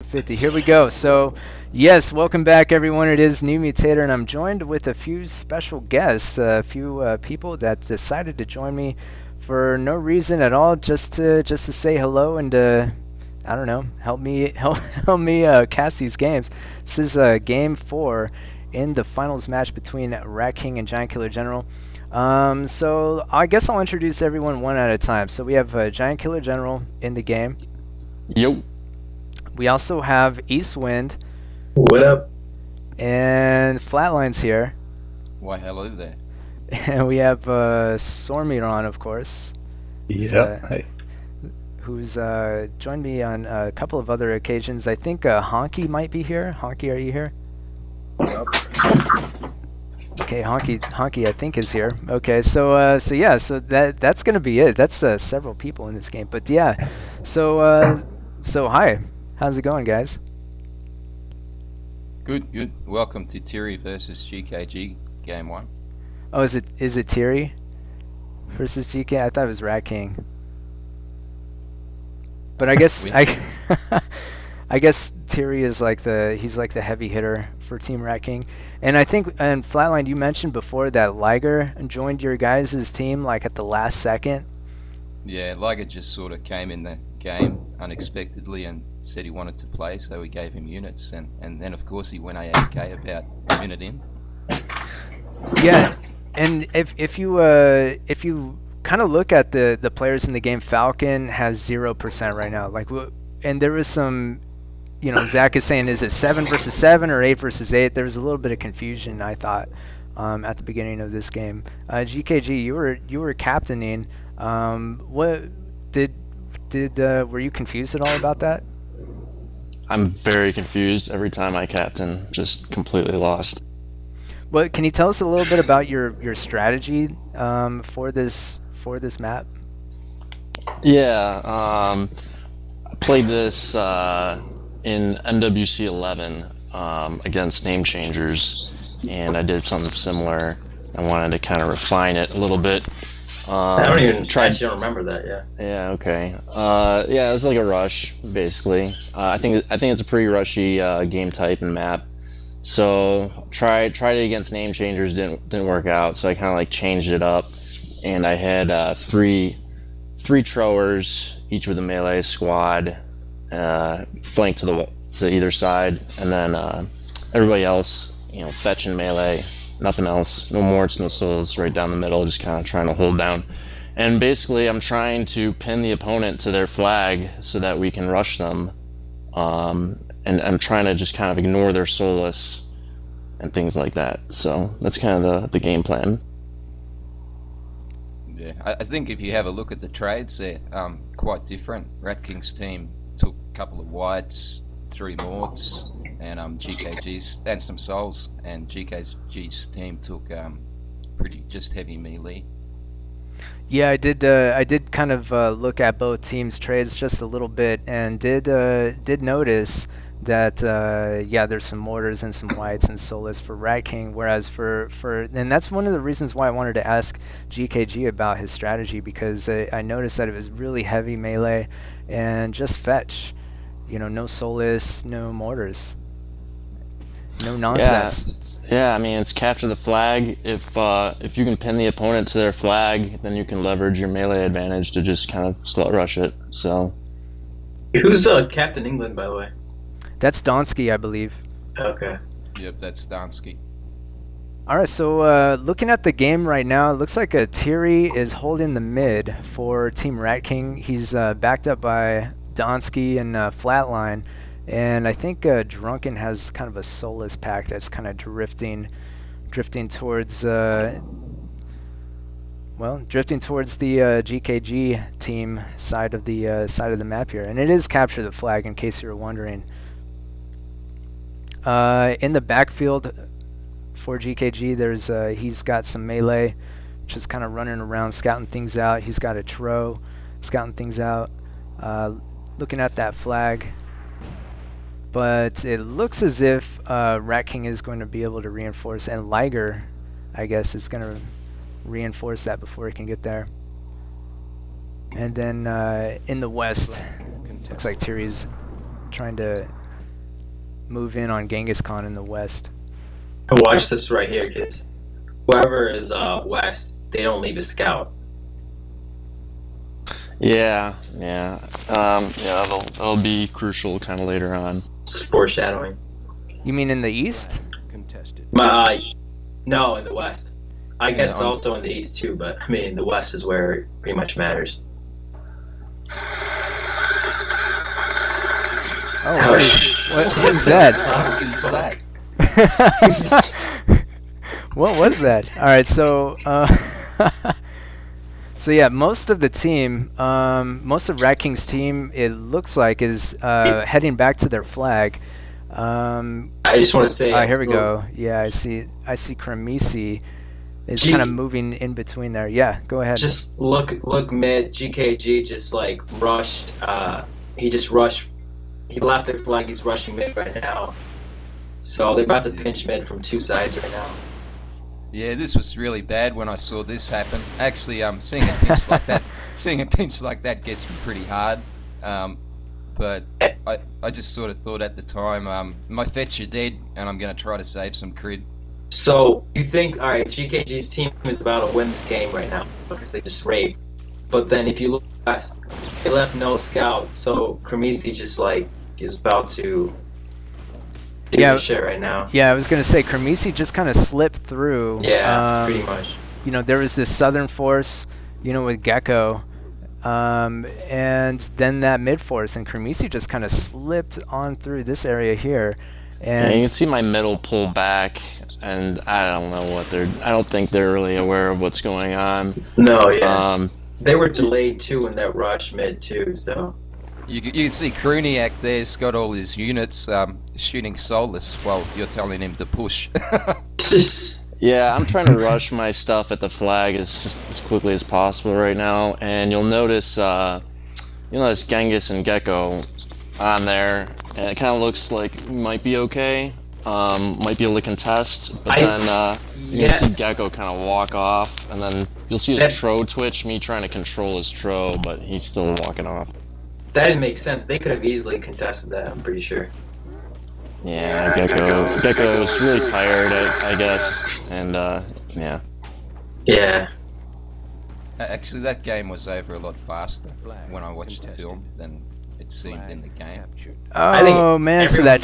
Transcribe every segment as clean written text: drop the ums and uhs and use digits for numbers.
50. Here we go. So, yes, welcome back, everyone. It is NewMutator, and I'm joined with a few special guests, a few people that decided to join me for no reason at all, just to say hello and I don't know, help me help me cast these games. This is game 4 in the finals match between Ratking and Giant Killer General. So I guess I'll introduce everyone one at a time. So we have Giant Killer General in the game. Yo. We also have Eastwind. What up? And Flatline's here. Why, hello there. And we have Sormiron, of course. Yeah. Who's joined me on a couple of other occasions. I think Honky might be here. Honky, are you here? Yep. Okay, Honky I think is here. Okay, so so that's gonna be it. That's several people in this game. But yeah, so hi, how's it going, guys? Good. Welcome to Tourney versus GKG, game 1. Oh, is it Thierry versus GK? I thought it was Ratking. But I guess I guess Thierry is like he's like the heavy hitter for Team Ratking. And I think, and Flatline, you mentioned before that Liger joined your guys' team like at the last second. Yeah, Liger just sort of came in the game unexpectedly and said he wanted to play, so we gave him units, and then of course he went AFK about a minute in. Yeah, and if you kind of look at the players in the game, Falcon has 0% right now. Like, and there was some, you know, Zach is saying, is it 7 versus 7 or 8 versus 8? There was a little bit of confusion, I thought, at the beginning of this game. GKG, you were captaining. What were you confused at all about that? I'm very confused every time I captain, just completely lost. Well, can you tell us a little bit about your strategy for this map? Yeah, I played this in NWC 11 against Name Changers, and I did something similar. I wanted to kind of refine it a little bit. I don't even actually remember that. Yeah. Yeah. Okay. Yeah, it was like a rush, basically. I think it's a pretty rushy game type and map. So tried it against Name Changers, didn't work out. So I kind of like changed it up, and I had three throwers, each with a melee squad, flanked to either side, and then everybody else, you know, fetch and melee. Nothing else. No morts, no souls, right down the middle, just kind of trying to hold down. And basically, I'm trying to pin the opponent to their flag so that we can rush them. And I'm trying to just kind of ignore their soulless and things like that. So that's kind of the game plan. Yeah, I think if you have a look at the trades, they're quite different. Ratking's team took a couple of whites, 3 morts, and GKG's and some souls, and GKG's team took pretty just heavy melee. Yeah, I did kind of look at both teams' trades just a little bit, and did notice that yeah, there's some mortars and some whites and soulless for Ratking, whereas and that's one of the reasons why I wanted to ask GKG about his strategy, because I noticed that it was really heavy melee and just fetch, you know, no soulless, no mortars. No nonsense. Yeah, I mean, it's capture the flag. If you can pin the opponent to their flag, then you can leverage your melee advantage to just kind of slut rush it. So, Who's Captain England, by the way? That's Donsky, I believe. Okay. Yep, that's Dansky. Alright, so looking at the game right now, it looks like Thierry is holding the mid for Team Ratking. He's backed up by Donsky and Flatline. And I think Drunken has kind of a soulless pack that's kind of drifting towards drifting towards the GKG team side of the map here, and it is capture the flag, in case you were wondering. In the backfield for GKG, there's he's got some melee, just kind of running around scouting things out. He's got a Tro scouting things out, looking at that flag. But it looks as if Ratking is going to be able to reinforce, and Liger, I guess, is going to reinforce that before he can get there. And then in the west, looks like Thierry's trying to move in on Genghis Khan in the west. Watch this right here, because whoever is west, they don't leave a scout. Yeah. That'll be crucial kind of later on. It's foreshadowing. You mean in the east? No, in the west. I guess also in the east too, but I mean the west is where it pretty much matters. Oh, what is that? What was that? All right, so so yeah, most of the team, most of Ratking's team, it looks like is heading back to their flag. I just want to say. Here we go. Yeah, I see Kremisi is kind of moving in between there. Yeah, go ahead. Just look mid. GKG just like rushed. He just rushed. He left their flag. He's rushing mid right now. So they're about to pinch mid from two sides right now. Yeah, this was really bad when I saw this happen. Actually, seeing a pinch like that gets me pretty hard. But I just sort of thought at the time, my fetch are dead, and I'm going to try to save some crit. So you think, all right, GKG's team is about to win this game right now because they just raped. But then if you look past, they left no scout, so Kremisi just like is about to do the shit right now. Yeah, I was gonna say Kremisi just kind of slipped through. Yeah, pretty much. You know, there was this southern force, you know, with Gecko, and then that mid force, and Kremisi just kind of slipped on through this area here. And yeah, you can see my middle pull back, and I don't know what I don't think they're really aware of what's going on. No, yeah. They were delayed too in that rush mid too, so. You can see Kruniak there's got all his units shooting soulless while you're telling him to push. Yeah, I'm trying to rush my stuff at the flag as quickly as possible right now, and you'll notice Genghis and Gecko on there, and it kind of looks like it might be okay, might be able to contest, but then you see Gecko kind of walk off, and then you'll see his Tro twitch, me trying to control his Tro, but he's still walking off. That didn't make sense. They could have easily contested that, I'm pretty sure. Yeah, Gecko was really tired, I guess, and yeah. Yeah. Actually, that game was over a lot faster when I watched the film than it seemed in the game. Oh man, so that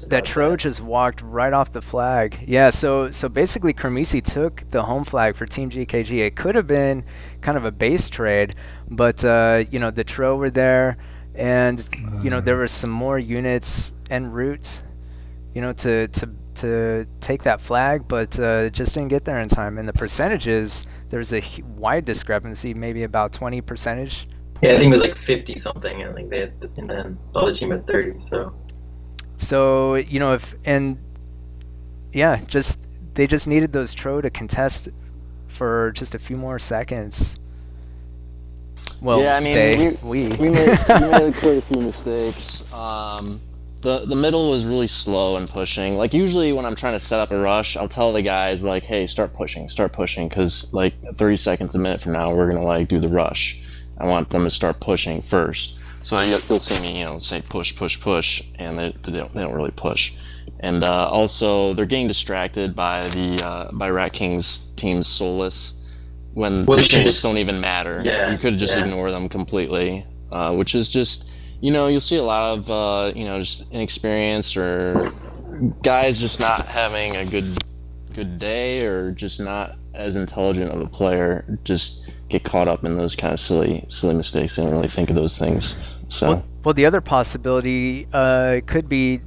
like Tro just walked right off the flag. Yeah, so basically Kremisi took the home flag for Team GKG. It could have been kind of a base trade, but you know, the Tro were there, and you know, there were some more units en route, you know, to take that flag, but just didn't get there in time. And the percentages, there's a wide discrepancy, maybe about 20%. Yeah, I think it was like 50 something. I think they had, and then the other team had 30. So you know, they just needed those Tro to contest for just a few more seconds. Well, yeah, I mean, we made quite a few mistakes. The middle was really slow in pushing. Like, usually when I'm trying to set up a rush, I'll tell the guys, like, hey, start pushing, because, like, 30 seconds a minute from now, we're going to, like, do the rush. I want them to start pushing first. So you'll see me, you know, say push, and they don't really push. And also, they're getting distracted by by Ratking's team's Soulless, when the Soulless don't even matter. Yeah, you could just ignore them completely, which is just, you know, you'll see a lot of, you know, just inexperience or guys just not having a good day, or just not as intelligent of a player, just get caught up in those kind of silly mistakes. They don't really think of those things. So well, the other possibility could be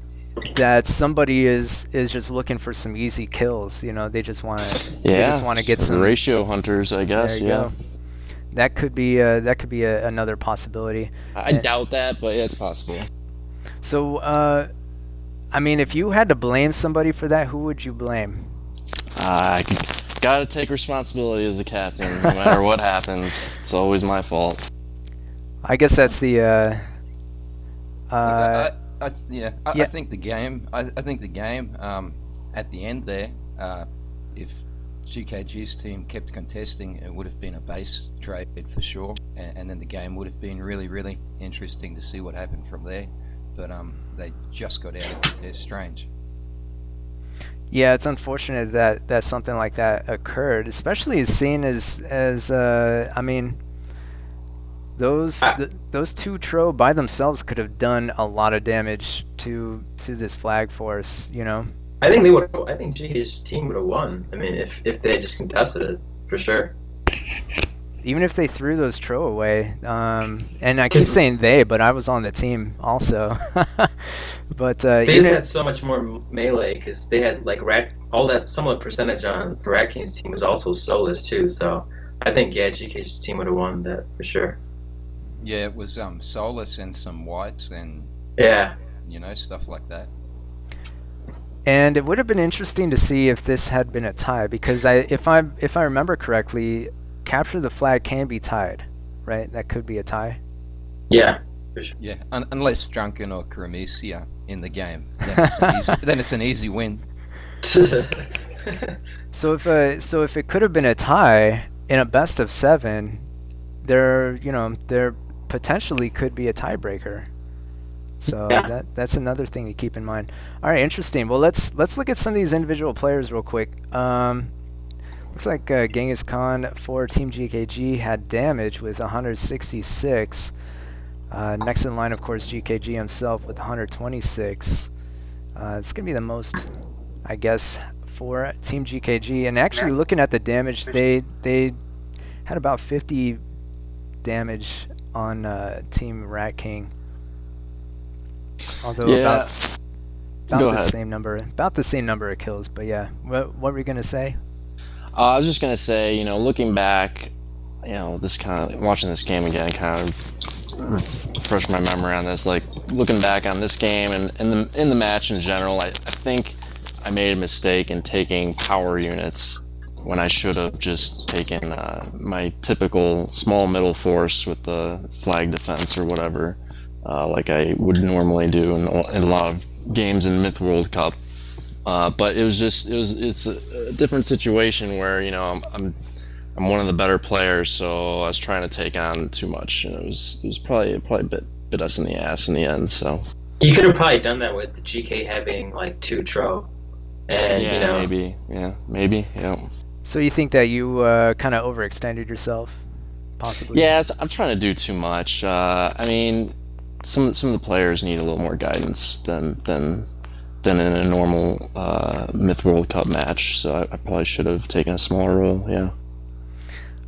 that somebody is just looking for some easy kills. You know, they just want to get some ratio hunters, I guess. There you go. That could be another possibility. I doubt that, but yeah, it's possible. So, I mean, if you had to blame somebody for that, who would you blame? I gotta take responsibility as a captain, no matter what happens. It's always my fault. I guess that's the. I think the game. I think the game. At the end there, if GKG's team kept contesting, it would have been a base trade for sure, and then the game would have been really, really interesting to see what happened from there. but they just got out of it. They're strange. Yeah, it's unfortunate that something like that occurred, especially seeing as I mean, those two Tro by themselves could have done a lot of damage to this flag force, you know. I think they would. I think GK's team would have won. I mean, if they had just contested it, for sure. Even if they threw those Tro away, and I keep saying they, but I was on the team also. But they just had so much more melee because they had like all that somewhat percentage on for Ratking's team was also soulless too. So I think GK's team would have won that for sure. Yeah, it was soulless and some whites and stuff like that. And it would have been interesting to see if this had been a tie, because if I remember correctly, capture the flag can be tied, right? That could be a tie. Yeah, for sure. Yeah, unless Drunken or Kramisia in the game, then it's an easy win. So if it could have been a tie in a best of 7, there potentially could be a tiebreaker. So that's another thing to keep in mind. All right, interesting. Well, let's look at some of these individual players real quick. Looks like Genghis Khan for Team GKG had damage with 166. Next in line, of course, GKG himself with 126. It's going to be the most, I guess, for Team GKG. And actually, looking at the damage, they had about 50 damage on Team Ratking. Although about the same number of kills. But yeah, what were you gonna say? I was just gonna say, looking back, this kind of watching this game again, kind of refresh my memory on this. Like looking back on this game and in the match in general, I think I made a mistake in taking power units when I should have just taken my typical small middle force with the flag defense or whatever. Like I would normally do in a lot of games in Myth World Cup, but it's a different situation where I'm one of the better players, so I was trying to take on too much, and it was probably bit us in the ass in the end. So you could have probably done that with the GK having like 2 Tro, and maybe. So you think that you kind of overextended yourself, possibly? Yeah, I'm trying to do too much. I mean. Some of the players need a little more guidance than in a normal Myth World Cup match, so I probably should have taken a smaller role. Yeah.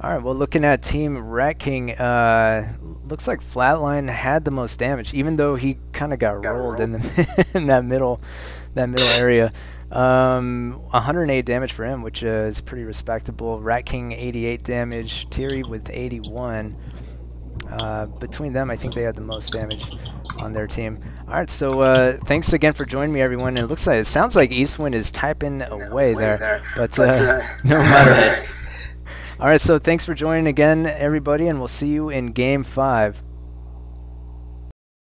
All right. Well, looking at Team Ratking, looks like Flatline had the most damage, even though he kind of got rolled in the in that middle area. 108 damage for him, which is pretty respectable. Ratking 88 damage. Thierry with 81. Between them, I think they had the most damage on their team. All right, so thanks again for joining me, everyone. It sounds like Eastwind is typing away there, but no matter. All right, so thanks for joining again, everybody, and we'll see you in Game 5.